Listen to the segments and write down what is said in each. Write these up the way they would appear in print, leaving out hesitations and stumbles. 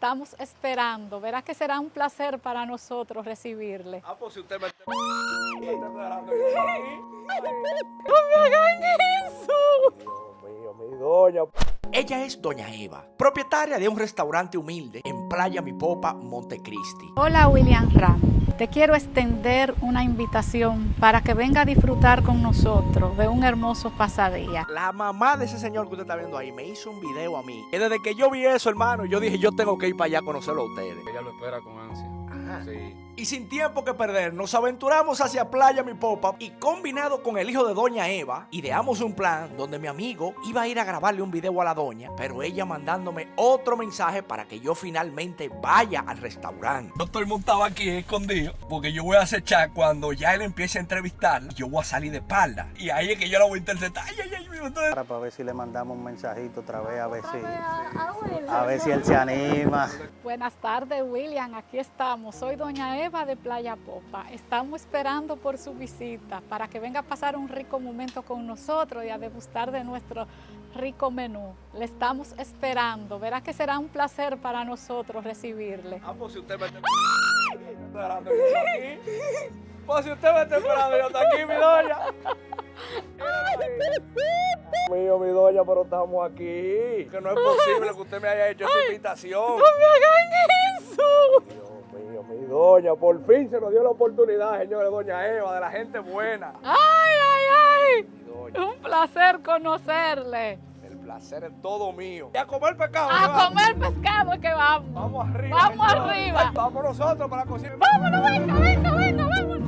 estamos esperando. Verá que será un placer para nosotros recibirle. Ah, pues si usted me está esperando. ¡No me hagan eso! Dios mío, mi doña. Ella es Doña Eva, propietaria de un restaurante humilde en Playa Mi Popa, Montecristi. Hola William Ram, te quiero extender una invitación para que venga a disfrutar con nosotros de un hermoso pasadía. La mamá de ese señor que usted está viendo ahí me hizo un video a mí. Y desde que yo vi eso, hermano, yo dije, yo tengo que ir para allá a conocerlo a ustedes. Ella lo espera con ansia. Ajá. Sí. Y sin tiempo que perder, nos aventuramos hacia Playa Mi Popa y combinado con el hijo de Doña Eva, ideamos un plan donde mi amigo iba a ir a grabarle un video a la doña, pero ella mandándome otro mensaje para que yo finalmente vaya al restaurante. Yo estoy montado aquí escondido porque yo voy a acechar cuando ya él empiece a entrevistar. Yo voy a salir de espalda y ahí es que yo la voy a interceptar. Para ver si le mandamos un mensajito otra vez, a ver si él se anima. Buenas tardes William, aquí estamos. Soy Doña Eva de Playa Popa. Estamos esperando por su visita para que venga a pasar un rico momento con nosotros y a degustar de nuestro rico menú. Le estamos esperando. Verá que será un placer para nosotros recibirle. Ah, pues si usted me está esperando, yo estoy aquí. Pues si usted me está esperando, yo estoy aquí, mi doña. Mío, mi doña, pero estamos aquí. Que no es posible que usted me haya hecho esa invitación. ¡No me hagan eso! Dios mío, mi doña, por fin se nos dio la oportunidad, señores, Doña Eva, de la gente buena. ¡Ay, ay, ay! Mi doña, Un placer conocerle. el placer es todo mío. Y a comer pescado. A ¿verdad? comer pescado que vamos. Vamos arriba. Vamos señores. arriba. Vamos nosotros para cocinar. Vámonos, venga, vámonos.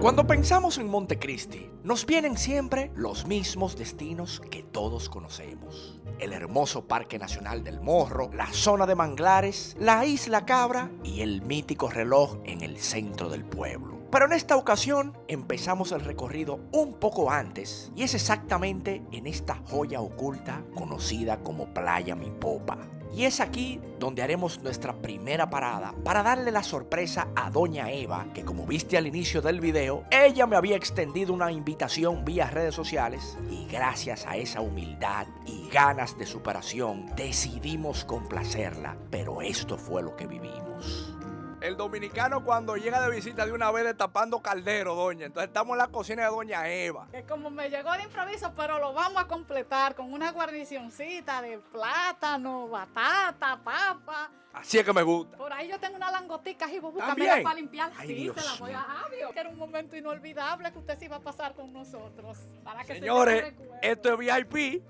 Cuando pensamos en Montecristi, nos vienen siempre los mismos destinos que todos conocemos. El hermoso Parque Nacional del Morro, la zona de manglares, la Isla Cabra y el mítico reloj en el centro del pueblo. Pero en esta ocasión empezamos el recorrido un poco antes y es exactamente en esta joya oculta conocida como Playa Mi Popa. Y es aquí donde haremos nuestra primera parada para darle la sorpresa a Doña Eva, que como viste al inicio del video, ella me había extendido una invitación vía redes sociales y gracias a esa humildad y ganas de superación decidimos complacerla, pero esto fue lo que vivimos. El dominicano cuando llega de visita de una vez destapando caldero, doña. Entonces estamos en la cocina de Doña Eva. Que como me llegó de improviso, pero lo vamos a completar con una guarnicioncita de plátano, batata, papa. Así es que me gusta. Por ahí yo tengo una langotica y vos ¿También? búscamela para limpiar. Ay, Sí, Dios se la voy mío. a Javio. Que era un momento inolvidable que usted se iba a pasar con nosotros. Para que Señores, se lleve recuerdo. esto es VIP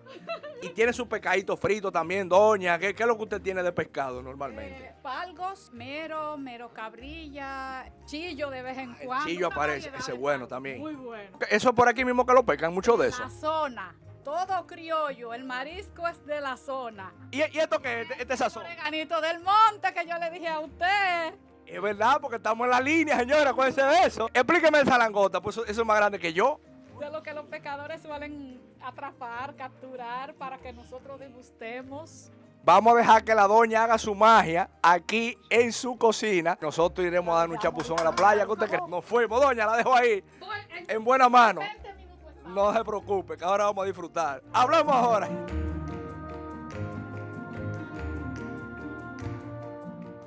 y tiene su pescadito frito también, doña. ¿Qué es lo que usted tiene de pescado normalmente? Palgos, mero cabrilla, chillo de vez en cuando. Chillo una aparece, variedad ese de bueno palgos. también. Muy bueno. Eso es por aquí mismo que lo pescan, mucho de eso. La zona, todo criollo, el marisco es de la zona. ¿Y esto qué es? Este sazón. Oreganito del monte que yo le dije a usted. Es verdad, porque estamos en la línea, señora. Acuérdense de eso. Explíqueme esa langota, pues eso es más grande que yo. De lo que los pescadores suelen atrapar, capturar para que nosotros degustemos. Vamos a dejar que la doña haga su magia aquí en su cocina. Nosotros iremos a dar un chapuzón a la playa. ¿Qué usted cree? Nos fuimos, doña, la dejo ahí en buena mano. 20 minutos estamos. No se preocupe, que ahora vamos a disfrutar. Hablamos ahora.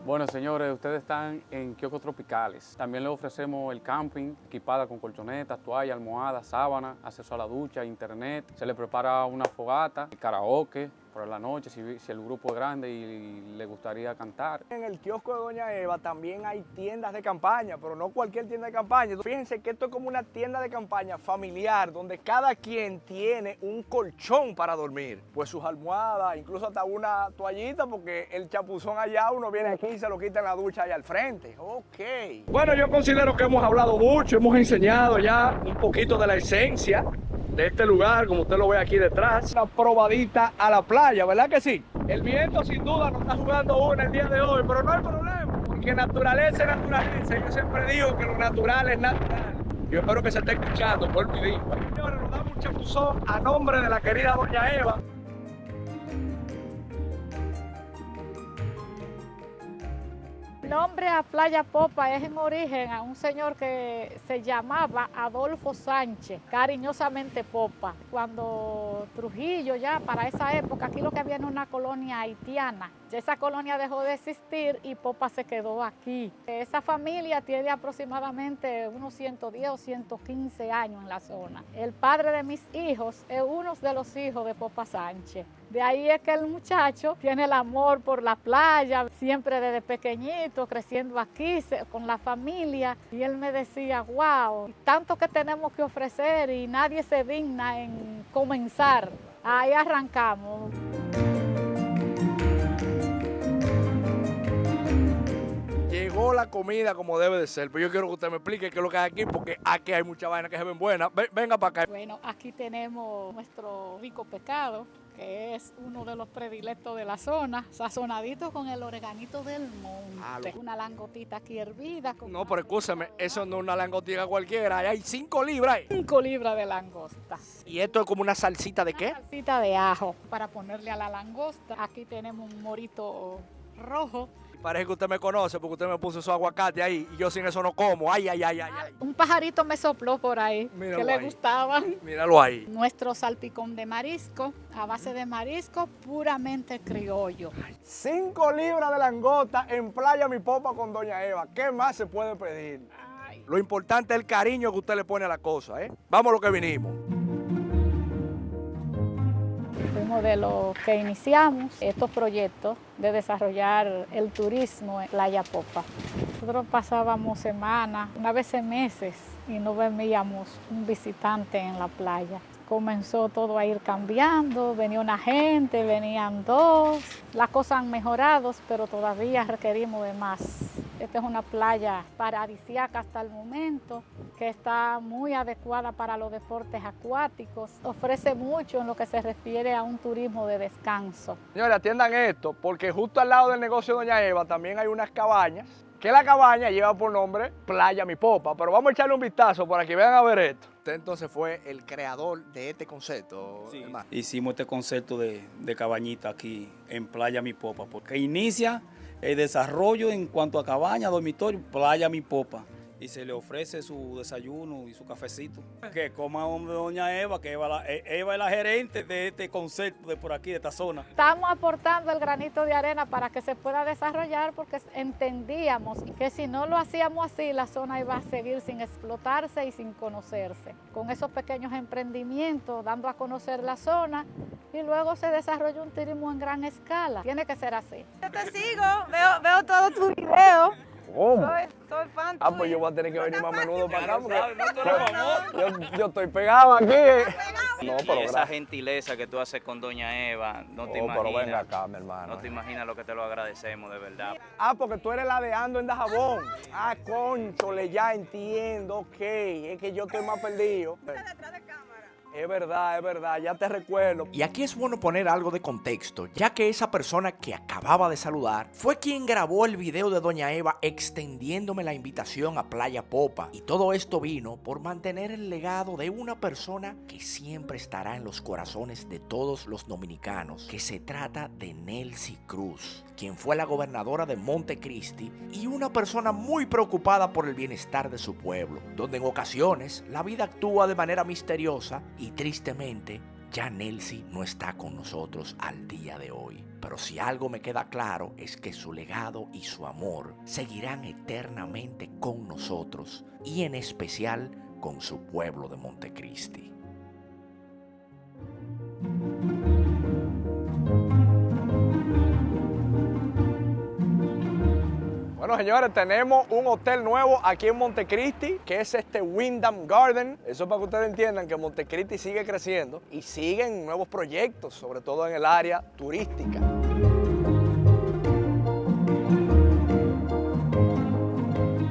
Bueno, señores, ustedes están en Kioscos Tropicales. También les ofrecemos el camping, equipada con colchonetas, toallas, almohadas, sábanas, acceso a la ducha, internet. Se le prepara una fogata, karaoke por la noche, si el grupo es grande y le gustaría cantar. En el kiosco de Doña Eva también hay tiendas de campaña, pero no cualquier tienda de campaña. Fíjense que esto es como una tienda de campaña familiar, donde cada quien tiene un colchón para dormir. Pues sus almohadas, incluso hasta una toallita, porque el chapuzón allá, uno viene aquí y se lo quita en la ducha allá al frente. Ok. Bueno, yo considero que hemos hablado mucho, hemos enseñado ya un poquito de la esencia de este lugar, como usted lo ve aquí detrás. Una probadita a la playa, ¿verdad que sí? El viento sin duda nos está jugando una el día de hoy, pero no hay problema, porque naturaleza es naturaleza. Yo siempre digo que lo natural es natural. Yo espero que se esté escuchando, por mi digo. Señores, nos damos un chapuzón a nombre de la querida Doña Eva. nombre a Playa Popa es en origen a un señor que se llamaba Adolfo Sánchez, cariñosamente Popa. Cuando Trujillo ya para esa época, aquí lo que había era una colonia haitiana. Ya esa colonia dejó de existir y Popa se quedó aquí. Esa familia tiene aproximadamente unos 110 o 115 años en la zona. El padre de mis hijos es uno de los hijos de Popa Sánchez. De ahí es que el muchacho tiene el amor por la playa, siempre desde pequeñito, creciendo aquí con la familia. Y él me decía, wow, tanto que tenemos que ofrecer y nadie se digna en comenzar. Ahí arrancamos. Llegó la comida como debe de ser, pero yo quiero que usted me explique qué es lo que hay aquí, porque aquí hay mucha vaina que se ven buenas. Venga para acá. Bueno, aquí tenemos nuestro rico pescado, que es uno de los predilectos de la zona, sazonadito con el oreganito del monte. Una langotita aquí hervida. No, pero escúchame, eso no es una langostiga cualquiera, hay 5 libras ahí. 5 libras de langosta. ¿Y esto es como una salsita de qué? Una salsita de ajo para ponerle a la langosta. Aquí tenemos un morito rojo. Parece que usted me conoce porque usted me puso su aguacate ahí y yo sin eso no como. Ay. Un pajarito me sopló por ahí, Míralo que le ahí. gustaban. Míralo ahí. Nuestro salpicón de marisco, a base de marisco puramente criollo. 5 libras de langota en Playa Mi Popa con Doña Eva. ¿Qué más se puede pedir? Ay. Lo importante es el cariño que usted le pone a la cosa, ¿eh? Vamos a lo que vinimos. Fuimos de los que iniciamos estos proyectos de desarrollar el turismo en Playa Popa. Nosotros pasábamos semanas, una vez en meses, y no veíamos un visitante en la playa. Comenzó todo a ir cambiando, venía una gente, venían 2. Las cosas han mejorado, pero todavía requerimos de más. Esta es una playa paradisíaca hasta el momento, que está muy adecuada para los deportes acuáticos. Ofrece mucho en lo que se refiere a un turismo de descanso. Señores, atiendan esto, porque justo al lado del negocio de Doña Eva también hay unas cabañas, que la cabaña lleva por nombre Playa Mi Popa. Pero vamos a echarle un vistazo para que vean a ver esto. Usted entonces fue el creador de este concepto, Sí, hermano. hicimos este concepto de cabañita aquí en Playa Mi Popa, porque inicia el desarrollo en cuanto a cabaña, dormitorio, Playa Mi Popa. Y se le ofrece su desayuno y su cafecito. Que coma hombre Doña Eva, que Eva es la gerente de este concepto de por aquí, de esta zona. Estamos aportando el granito de arena para que se pueda desarrollar porque entendíamos que si no lo hacíamos así, la zona iba a seguir sin explotarse y sin conocerse. Con esos pequeños emprendimientos, dando a conocer la zona y luego se desarrolla un turismo en gran escala. Tiene que ser así. Yo te sigo, veo todos tus videos. ¿Cómo? Soy fan Ah, pues tuyo. yo voy a tener que venir más a menudo para acá. No, Yo estoy pegado aquí. No, pero Y esa gracias. gentileza que tú haces con Doña Eva, no te Oh, pero venga imaginas. acá, mi hermano. No te imaginas lo que te lo agradecemos, de verdad. Ah, porque tú eres la de Ando en Dajabón. Ah, conchole, ya entiendo, ok. Es que yo estoy más perdido. Es verdad, ya te recuerdo. Y aquí es bueno poner algo de contexto, ya que esa persona que acababa de saludar fue quien grabó el video de Doña Eva extendiéndome la invitación a Playa Popa. Y todo esto vino por mantener el legado de una persona que siempre estará en los corazones de todos los dominicanos, que se trata de Nelcy Cruz, quien fue la gobernadora de Montecristi y una persona muy preocupada por el bienestar de su pueblo, donde en ocasiones la vida actúa de manera misteriosa y tristemente ya Nelcy no está con nosotros al día de hoy. Pero si algo me queda claro es que su legado y su amor seguirán eternamente con nosotros y en especial con su pueblo de Montecristi. Bueno, señores, tenemos un hotel nuevo aquí en Montecristi, que es este Wyndham Garden. Eso para que ustedes entiendan que Montecristi sigue creciendo y siguen nuevos proyectos, sobre todo en el área turística.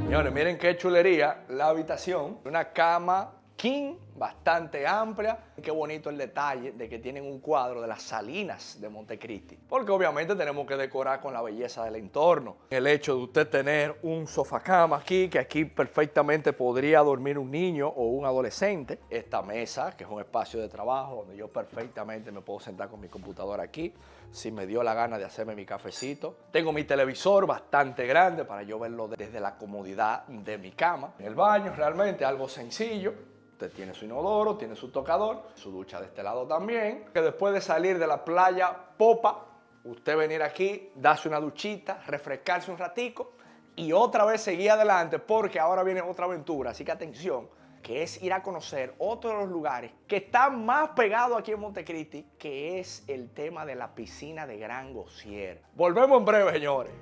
Señores, miren qué chulería la habitación. Una cama king, bastante amplia. Qué bonito el detalle de que tienen un cuadro de las salinas de Montecristi, porque obviamente tenemos que decorar con la belleza del entorno. El hecho de usted tener un sofacama aquí, que aquí perfectamente podría dormir un niño o un adolescente. Esta mesa, que es un espacio de trabajo donde yo perfectamente me puedo sentar con mi computadora aquí, si me dio la gana de hacerme mi cafecito. Tengo mi televisor bastante grande para yo verlo desde la comodidad de mi cama. En el baño realmente algo sencillo. Usted tiene su inodoro, tiene su tocador, su ducha de este lado también. Que después de salir de la playa Popa, usted venir aquí, darse una duchita, refrescarse un ratico y otra vez seguir adelante, porque ahora viene otra aventura. Así que atención, que es ir a conocer otro de los lugares que están más pegados aquí en Montecristi, que es el tema de la piscina de Gran Gosier. Volvemos en breve, señores.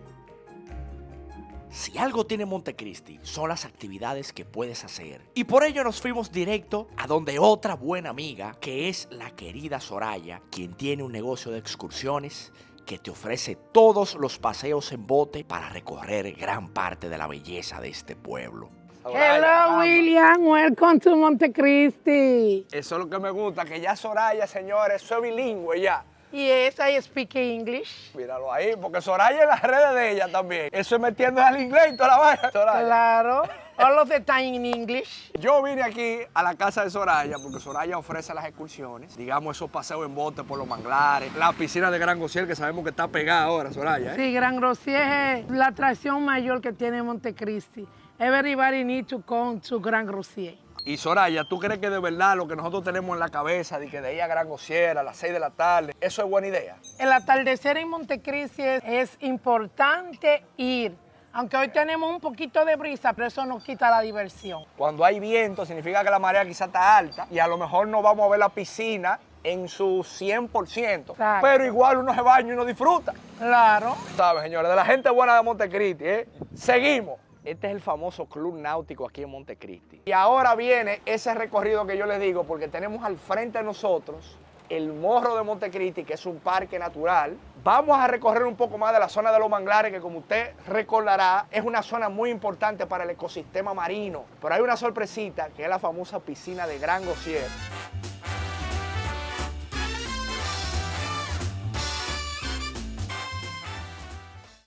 Si algo tiene Montecristi, son las actividades que puedes hacer. Y por ello nos fuimos directo a donde otra buena amiga, que es la querida Soraya, quien tiene un negocio de excursiones que te ofrece todos los paseos en bote para recorrer gran parte de la belleza de este pueblo. Hello, William. Welcome to Montecristi. Eso es lo que me gusta, que ya Soraya, señores, eso es bilingüe ya. Yes, I speak English. Míralo ahí, porque Soraya en las redes de ella también. Eso es metiendo al inglés y toda la vaina, Soraya. Claro. All of the time in English. Yo vine aquí a la casa de Soraya porque Soraya ofrece las excursiones, digamos esos paseos en bote por los manglares, la piscina de Gran Gosier, que sabemos que está pegada ahora, Soraya. Sí, Gran Gosier es la atracción mayor que tiene Montecristi. Everybody needs to come to Gran Gosier. Y Soraya, ¿tú crees que de verdad lo que nosotros tenemos en la cabeza de que de ir a Gran Gosier a las 6 de la tarde, eso es buena idea? El atardecer en Montecristi es importante ir. Aunque hoy tenemos un poquito de brisa, pero eso no quita la diversión. Cuando hay viento, significa que la marea quizá está alta y a lo mejor no vamos a ver la piscina en su 100%. Exacto. Pero igual uno se baña y uno disfruta. Claro. ¿Sabes, señores? De la gente buena de Montecristi, ¿eh? Seguimos. Este es el famoso club náutico aquí en Montecristi. Y ahora viene ese recorrido que yo les digo, porque tenemos al frente de nosotros el Morro de Montecristi, que es un parque natural. Vamos a recorrer un poco más de la zona de los manglares, que como usted recordará, es una zona muy importante para el ecosistema marino. Pero hay una sorpresita, que es la famosa piscina de Gran Gosier.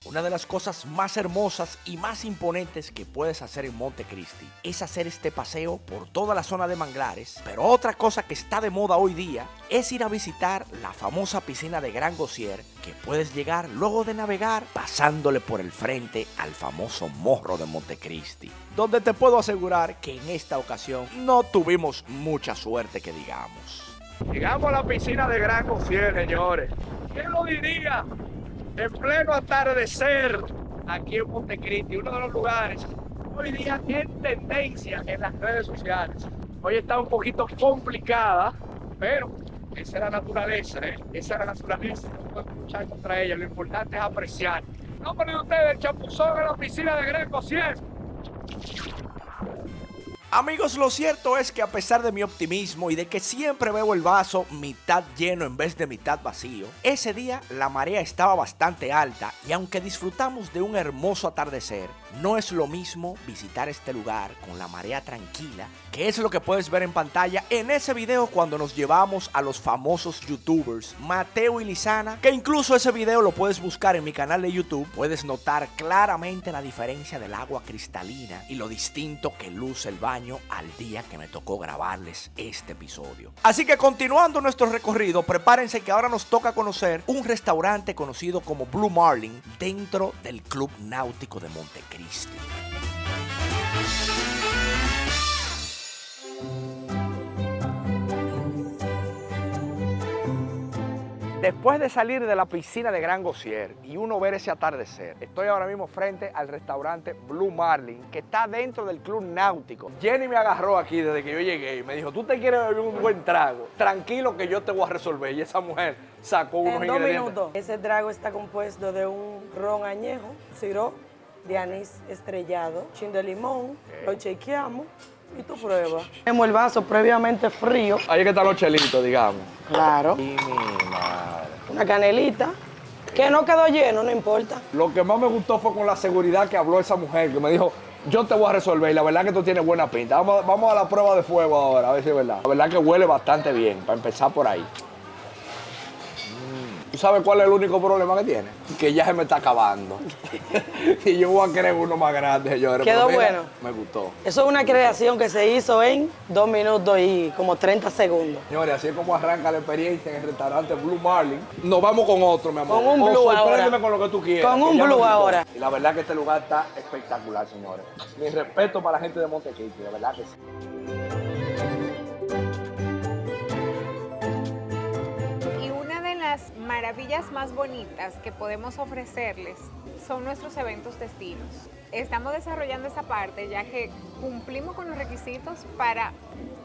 Una de las cosas más hermosas y más imponentes que puedes hacer en Montecristi es hacer este paseo por toda la zona de manglares, pero otra cosa que está de moda hoy día es ir a visitar la famosa piscina de Gran Gosier, que puedes llegar luego de navegar pasándole por el frente al famoso Morro de Montecristi, donde te puedo asegurar que en esta ocasión no tuvimos mucha suerte que digamos. Llegamos a la piscina de Gran Gosier, señores. ¿Quién lo diría? En pleno atardecer, aquí en Montecristi, uno de los lugares hoy día en tendencia en las redes sociales. Hoy está un poquito complicada, pero esa es la naturaleza, esa es la naturaleza, no podemos luchar contra ella, lo importante es apreciar. No ponen ustedes el chapuzón en la piscina de Gran Gosier. Amigos, lo cierto es que a pesar de mi optimismo y de que siempre veo el vaso mitad lleno en vez de mitad vacío, ese día la marea estaba bastante alta y aunque disfrutamos de un hermoso atardecer, no es lo mismo visitar este lugar con la marea tranquila, que es lo que puedes ver en pantalla en ese video cuando nos llevamos a los famosos youtubers Mateo y Lizana, que incluso ese video lo puedes buscar en mi canal de YouTube. Puedes notar claramente la diferencia del agua cristalina y lo distinto que luce el baño al día que me tocó grabarles este episodio. Así que continuando nuestro recorrido, prepárense que ahora nos toca conocer un restaurante conocido como Blue Marlin dentro del Club Náutico de Montecristi. Después de salir de la piscina de Gran Gosier y uno ver ese atardecer, estoy ahora mismo frente al restaurante Blue Marlin, que está dentro del Club Náutico. Jenny me agarró aquí desde que yo llegué y me dijo, ¿tú te quieres beber un buen trago? Tranquilo que yo te voy a resolver. Y esa mujer sacó unos En 2 ingredientes. minutos. Ese trago está compuesto de un ron añejo, sirope de anís estrellado, chin de limón, lo chequeamos y tú pruebas. Tenemos el vaso previamente frío. Ahí es que están los chelitos, digamos. Claro. Y mi madre. Una canelita, que no quedó lleno, no importa. Lo que más me gustó fue con la seguridad que habló esa mujer, que me dijo, yo te voy a resolver y la verdad que tú tienes buena pinta. Vamos a la prueba de fuego ahora, a ver si es verdad. La verdad que huele bastante bien, para empezar por ahí. ¿Tú sabes cuál es el único problema que tiene? Que ya se me está acabando. Y yo voy a querer uno más grande, señores. Quedó Mira, bueno. Me gustó. Eso es una creación que se hizo en 2 minutos y como 30 segundos. Señores, así es como arranca la experiencia en el restaurante Blue Marlin. Nos vamos con otro, mi amor. Con un Blue sorpréndeme ahora. con lo que tú quieras. Con un que ya Blue me gustó. ahora. Y la verdad que este lugar está espectacular, señores. Mi respeto para la gente de Montecristi, de verdad que sí. Las maravillas más bonitas que podemos ofrecerles son nuestros eventos destinos. Estamos desarrollando esa parte ya que cumplimos con los requisitos para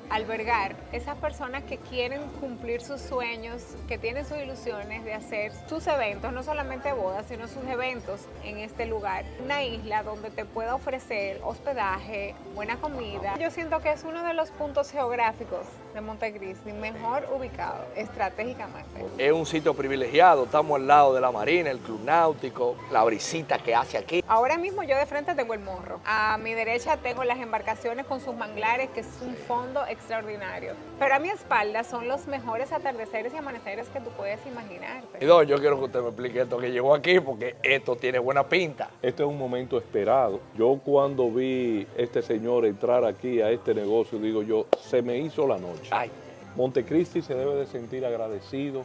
albergar esas personas que quieren cumplir sus sueños, que tienen sus ilusiones de hacer sus eventos, no solamente bodas, sino sus eventos en este lugar. Una isla donde te pueda ofrecer hospedaje, buena comida. Yo siento que es uno de los puntos geográficos de Montecristi mejor ubicado estratégicamente. Es un sitio privilegiado, estamos al lado de la marina, el club náutico, la brisita que hace aquí. Ahora mismo yo de frente tengo el morro. A mi derecha tengo las embarcaciones con sus manglares, que es un fondo extraordinario. Pero a mi espalda son los mejores atardeceres y amaneceres que tú puedes imaginarte. Y don, yo quiero que usted me explique esto que llegó aquí, porque esto tiene buena pinta. Este es un momento esperado. Yo cuando vi este señor entrar aquí a este negocio, digo yo, se me hizo la noche. Ay. Montecristi se debe de sentir agradecido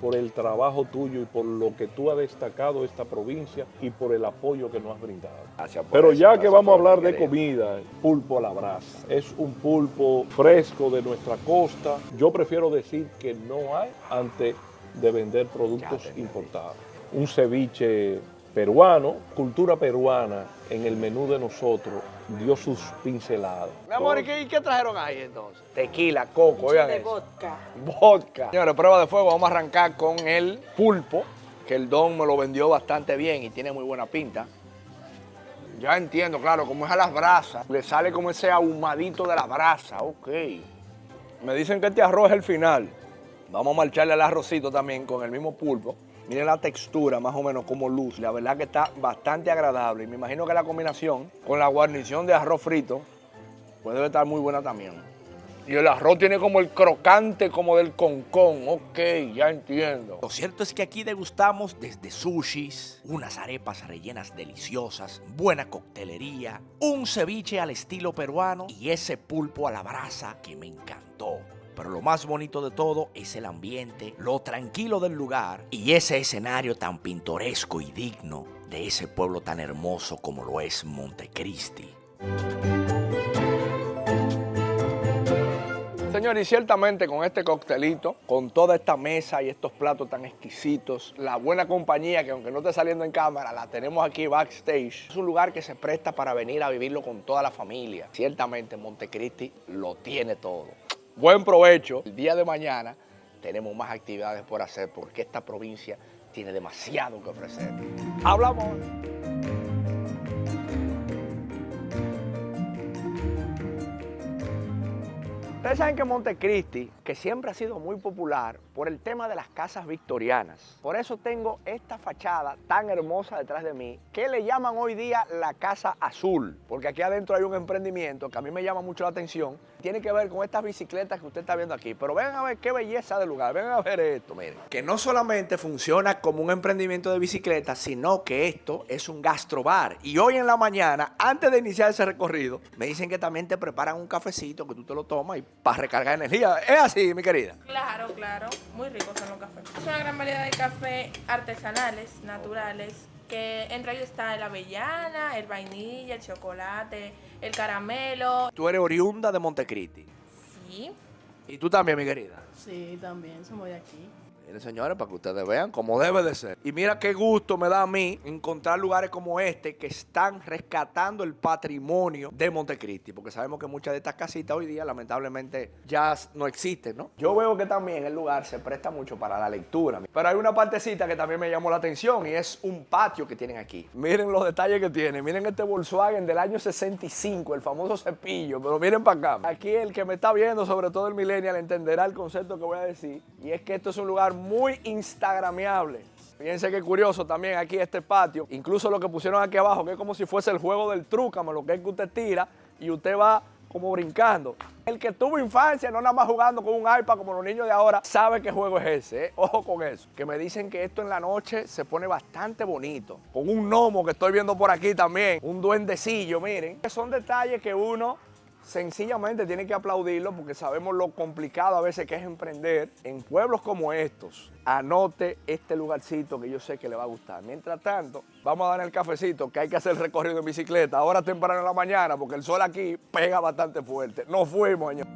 por el trabajo tuyo y por lo que tú has destacado esta provincia y por el apoyo que nos has brindado. Gracias por Pero eso, ya gracias que vamos a por lo hablar que de quería. comida, pulpo a la brasa. Es un pulpo fresco de nuestra costa. Yo prefiero decir que no hay antes de vender productos importados. Un ceviche peruano, cultura peruana en el menú de nosotros dio sus pinceladas. Mi amor, ¿y qué trajeron ahí entonces? Tequila, coco, oigan de eso. vodka. Vodka. Señores, prueba de fuego, vamos a arrancar con el pulpo, que el don me lo vendió bastante bien y tiene muy buena pinta. Ya entiendo, claro, como es a las brasas, le sale como ese ahumadito de la brasa, ok. Me dicen que este arroz es el final. Vamos a marcharle al arrocito también con el mismo pulpo. Miren la textura, más o menos como luz. La verdad que está bastante agradable. Y me imagino que la combinación con la guarnición de arroz frito, pues debe estar muy buena también. Y el arroz tiene como el crocante como del concón. Ok, ya entiendo. Lo cierto es que aquí degustamos desde sushis, unas arepas rellenas deliciosas, buena coctelería, un ceviche al estilo peruano y ese pulpo a la brasa que me encantó. Pero lo más bonito de todo es el ambiente, lo tranquilo del lugar y ese escenario tan pintoresco y digno de ese pueblo tan hermoso como lo es Montecristi. Señor, y ciertamente con este coctelito, con toda esta mesa y estos platos tan exquisitos, la buena compañía que aunque no esté saliendo en cámara, la tenemos aquí backstage. Es un lugar que se presta para venir a vivirlo con toda la familia. Ciertamente Montecristi lo tiene todo. Buen provecho. El día de mañana tenemos más actividades por hacer porque esta provincia tiene demasiado que ofrecer. Hablamos. Ustedes saben que Montecristi, que siempre ha sido muy popular por el tema de las casas victorianas. Por eso tengo esta fachada tan hermosa detrás de mí, que le llaman hoy día la Casa Azul, porque aquí adentro hay un emprendimiento que a mí me llama mucho la atención. Tiene que ver con estas bicicletas que usted está viendo aquí. Pero vengan a ver qué belleza del lugar, vengan a ver esto, miren. Que no solamente funciona como un emprendimiento de bicicleta, sino que esto es un gastrobar. Y hoy en la mañana, antes de iniciar ese recorrido, me dicen que también te preparan un cafecito que tú te lo tomas y para recargar energía. ¿Es así, mi querida? Claro, claro. Muy ricos son los cafés. Es una gran variedad de café artesanales, naturales, que entre ellos está el avellana, el vainilla, el chocolate, el caramelo. Tú eres oriunda de Montecristi. Sí. Y tú también, mi querida. Sí, también somos de aquí. Miren, señores, para que ustedes vean cómo debe de ser. Y mira qué gusto me da a mí encontrar lugares como este que están rescatando el patrimonio de Montecristi, porque sabemos que muchas de estas casitas hoy día lamentablemente ya no existen, ¿no? Yo veo que también el lugar se presta mucho para la lectura, pero hay una partecita que también me llamó la atención y es un patio que tienen aquí. Miren los detalles que tiene, miren este Volkswagen del año 65, el famoso cepillo, pero miren para acá. Aquí el que me está viendo, sobre todo el millennial, entenderá el concepto que voy a decir, y es que esto es un lugar muy instagramiable. Fíjense qué curioso también aquí este patio, incluso lo que pusieron aquí abajo, que es como si fuese el juego del trúcamo, lo que es que usted tira y usted va como brincando. El que tuvo infancia, no nada más jugando con un iPad como los niños de ahora, sabe qué juego es ese, ¿eh? Ojo con eso. Que me dicen que esto en la noche se pone bastante bonito. Con un gnomo que estoy viendo por aquí también, un duendecillo, miren. Son detalles que uno sencillamente tiene que aplaudirlo porque sabemos lo complicado a veces que es emprender en pueblos como estos. Anote este lugarcito que yo sé que le va a gustar. Mientras tanto, vamos a dar el cafecito que hay que hacer el recorrido en bicicleta. Ahora temprano en la mañana porque el sol aquí pega bastante fuerte. Nos fuimos, señor.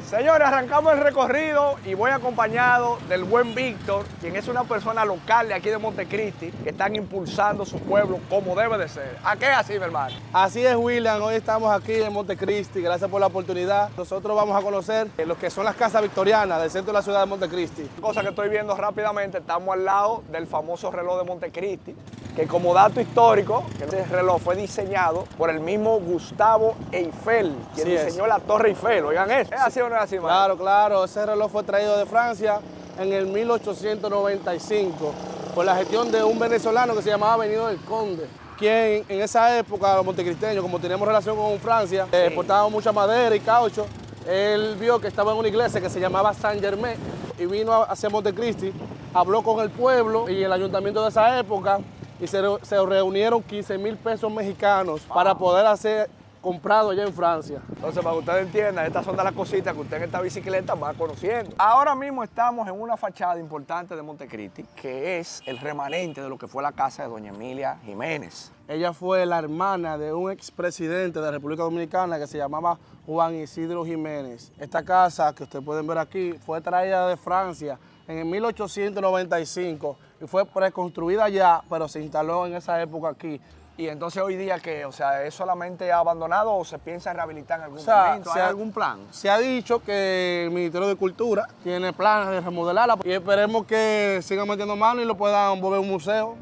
Señores, arrancamos el recorrido y voy acompañado del buen Víctor, quien es una persona local de aquí de Montecristi, que están impulsando su pueblo como debe de ser. ¿A qué es así, mi hermano? Así es, William. Hoy estamos aquí en Montecristi. Gracias por la oportunidad. Nosotros vamos a conocer lo que son las casas victorianas del centro de la ciudad de Montecristi. Cosa que estoy viendo rápidamente, estamos al lado del famoso reloj de Montecristi, que como dato histórico, ese reloj fue diseñado por el mismo Gustavo Eiffel, quien diseñó la Torre Eiffel. Oigan eso. ¿Es así o no es así, Claro, claro. Ese reloj fue traído de Francia en el 1895 por la gestión de un venezolano que se llamaba Benito del Conde, quien en esa época, los montecristeños, como teníamos relación con Francia, exportábamos mucha madera y caucho. Él vio que estaba en una iglesia que se llamaba Saint Germain y vino hacia Montecristi, habló con el pueblo y el ayuntamiento de esa época y se reunieron 15,000 pesos mexicanos para poder hacer comprado allá en Francia. Entonces, para que ustedes entiendan, estas son de las cositas que usted en esta bicicleta va conociendo. Ahora mismo estamos en una fachada importante de Montecristi, que es el remanente de lo que fue la casa de doña Emilia Jiménez. Ella fue la hermana de un expresidente de la República Dominicana que se llamaba Juan Isidro Jiménez. Esta casa que ustedes pueden ver aquí fue traída de Francia en el 1895 y fue reconstruida allá, pero se instaló en esa época aquí. Y entonces hoy día, ¿qué? O sea, ¿es solamente abandonado o se piensa en rehabilitar en algún momento? ¿Hay algún plan? Se ha dicho que el Ministerio de Cultura tiene planes de remodelarla y esperemos que sigan metiendo mano y lo puedan volver un museo.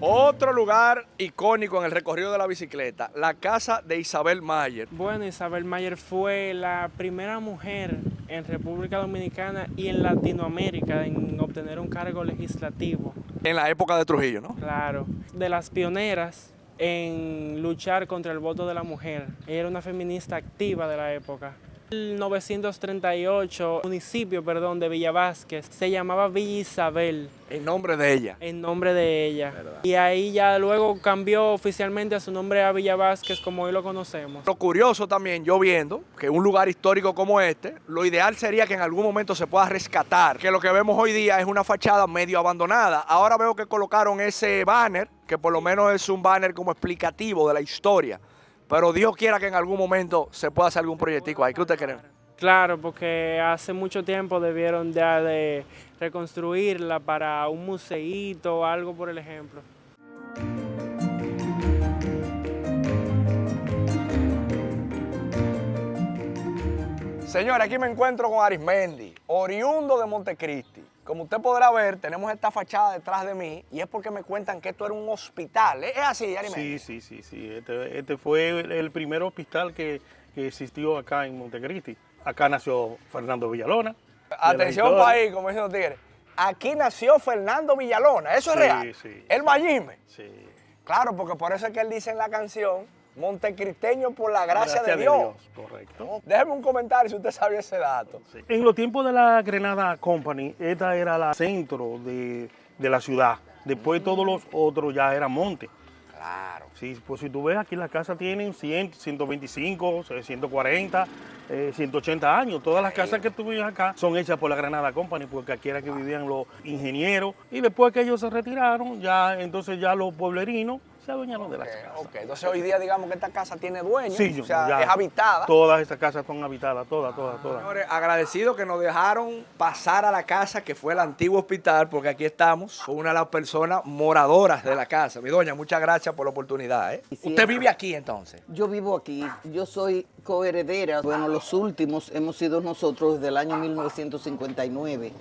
Otro lugar icónico en el recorrido de la bicicleta, la casa de Isabel Mayer. Bueno, Isabel Mayer fue la primera mujer en República Dominicana y en Latinoamérica en obtener un cargo legislativo. En la época de Trujillo, ¿no? Claro, de las pioneras en luchar contra el voto de la mujer. Ella era una feminista activa de la época. En 1938, el municipio, de Villa Vázquez, se llamaba Villa Isabel. En nombre de ella. En nombre de ella. ¿Verdad? Y ahí ya luego cambió oficialmente a su nombre a Villa Vázquez, como hoy lo conocemos. Lo curioso también, yo viendo que un lugar histórico como este, lo ideal sería que en algún momento se pueda rescatar, que lo que vemos hoy día es una fachada medio abandonada. Ahora veo que colocaron ese banner, que por lo menos es un banner como explicativo de la historia. Pero Dios quiera que en algún momento se pueda hacer algún proyectico ahí. ¿Qué usted cree? Claro, porque hace mucho tiempo debieron ya de reconstruirla para un museíto o algo por el ejemplo. Señor, aquí me encuentro con Arismendi, oriundo de Montecristi. Como usted podrá ver, tenemos esta fachada detrás de mí y es porque me cuentan que esto era un hospital. ¿Es así, Arismendi? Sí. Este fue el primer hospital que existió acá en Montecristi. Acá nació Fernando Villalona. Atención país, como dicen los tigres. Aquí nació Fernando Villalona, ¿eso es real? Sí. El Mayime. Sí. Claro, porque por eso es que él dice en la canción, montecristeño por la gracia de Dios. Correcto. Déjeme un comentario si usted sabía ese dato. Sí. En los tiempos de la Grenada Company, esta era la centro de la ciudad. Después todos los otros ya eran monte. Claro. Sí, pues si tú ves aquí las casas tienen 100, 125, 140, 180 años. Todas las casas que tú ves acá son hechas por la Granada Company, porque aquí era que vivían los ingenieros. Y después que ellos se retiraron, entonces los pueblerinos se adueñaron de las casas. Ok, entonces hoy día digamos que esta casa tiene dueño, sí, o sea, es habitada. Todas estas casas son habitadas, todas. Señores, agradecido que nos dejaron pasar a la casa que fue el antiguo hospital, porque aquí estamos con una de las personas moradoras de la casa. Mi doña, muchas gracias por la oportunidad. ¿Usted vive aquí entonces? Yo vivo aquí, yo soy coheredera. Bueno, los últimos hemos sido nosotros desde el año 1959.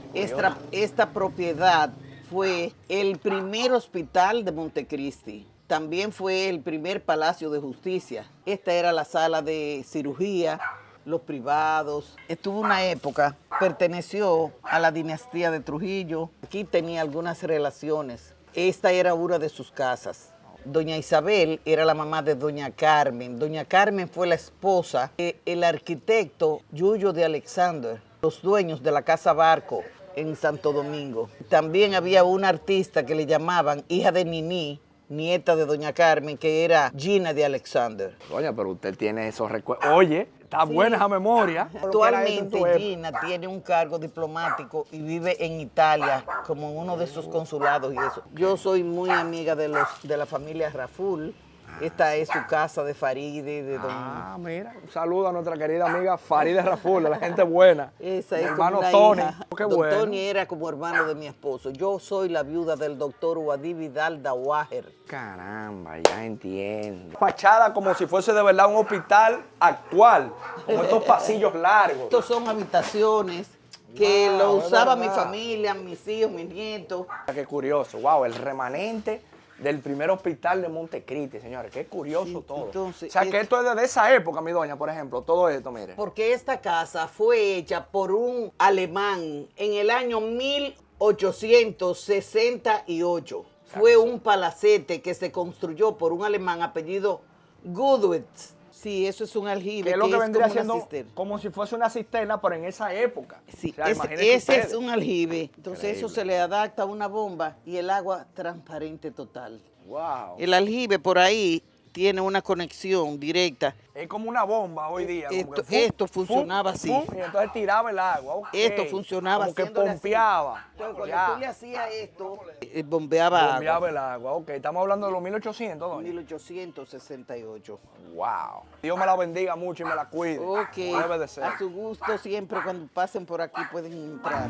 Esta propiedad fue el primer hospital de Montecristi. también fue el primer palacio de justicia. Esta era la sala de cirugía, los privados. Estuvo una época, perteneció a la dinastía de Trujillo. Aquí tenía algunas relaciones. Esta era una de sus casas. Doña Isabel era la mamá de Doña Carmen. Doña Carmen fue la esposa del arquitecto Yuyo de Alexander, los dueños de la Casa Barco en Santo Domingo. También había una artista que le llamaban hija de Nini, nieta de Doña Carmen, que era Gina de Alexander. Doña, pero usted tiene esos recuerdos. Oye, está buena esa memoria. Actualmente Gina tiene un cargo diplomático y vive en Italia como en uno de sus consulados y eso. Yo soy muy amiga de la familia Raful. Esta es su casa de Faride, de don... Ah, mira, un saludo a nuestra querida amiga Faride Raful, la gente buena. Esa mi es hermano una Tony. hija. Qué Don bueno. Tony era como hermano de mi esposo. Yo soy la viuda del doctor Uadí Vidal Dawager. Caramba, ya entiendo. Fachada como si fuese de verdad un hospital actual, con estos pasillos largos. Estos son habitaciones que lo usaba mi familia, mis hijos, mis nietos. Qué curioso, wow, el remanente del primer hospital de Montecristi, señores. Qué curioso todo. Entonces, o sea, que esto es desde esa época, mi doña, por ejemplo, todo esto, mire. Porque esta casa fue hecha por un alemán en el año 1868. Fue un palacete que se construyó por un alemán apellido Goodwitz. Sí, eso es un aljibe. Que es lo que vendría como una siendo cisterna. como si fuese una cisterna, pero en esa época. Sí, O sea, imagínense ese ustedes. es un aljibe. Entonces Increíble. eso se le adapta a una bomba y el agua transparente total. Wow. El aljibe por ahí tiene una conexión directa. Es como una bomba hoy día. como que ¡fum! Esto funcionaba ¡fum! así. ¡fum! Y entonces tiraba el agua. Ok. Esto funcionaba como que haciéndole así. pompeaba. Entonces, cuando Ya. tú le hacías esto, bombeaba Bombeaba el agua. Ok, estamos hablando de los 1800, doña. 1868. Wow. Dios me la bendiga mucho y me la cuide. Ok, Como debe de ser. a su gusto siempre cuando pasen por aquí pueden entrar.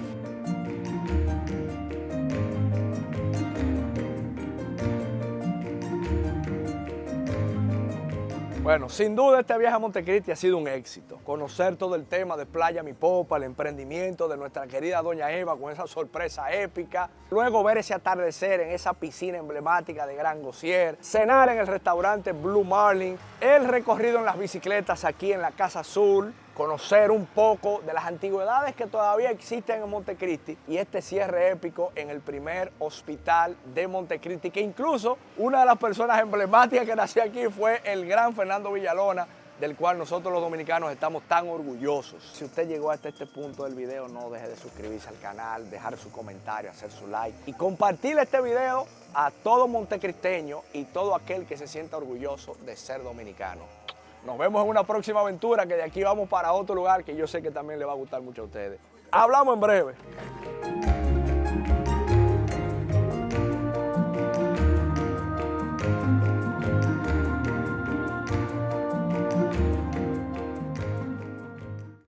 Bueno, sin duda este viaje a Montecristi ha sido un éxito. Conocer todo el tema de Playa Mi Popa, el emprendimiento de nuestra querida doña Eva con esa sorpresa épica. Luego ver ese atardecer en esa piscina emblemática de Gran Gosier. Cenar en el restaurante Blue Marlin. El recorrido en las bicicletas aquí en la Casa Azul. Conocer un poco de las antigüedades que todavía existen en Montecristi y este cierre épico en el primer hospital de Montecristi, que incluso una de las personas emblemáticas que nació aquí fue el gran Fernando Villalona, del cual nosotros los dominicanos estamos tan orgullosos. Si usted llegó hasta este punto del video, no deje de suscribirse al canal, dejar su comentario, hacer su like y compartir este video a todo montecristeño y todo aquel que se sienta orgulloso de ser dominicano. Nos vemos en una próxima aventura, que de aquí vamos para otro lugar que yo sé que también le va a gustar mucho a ustedes. Hablamos en breve.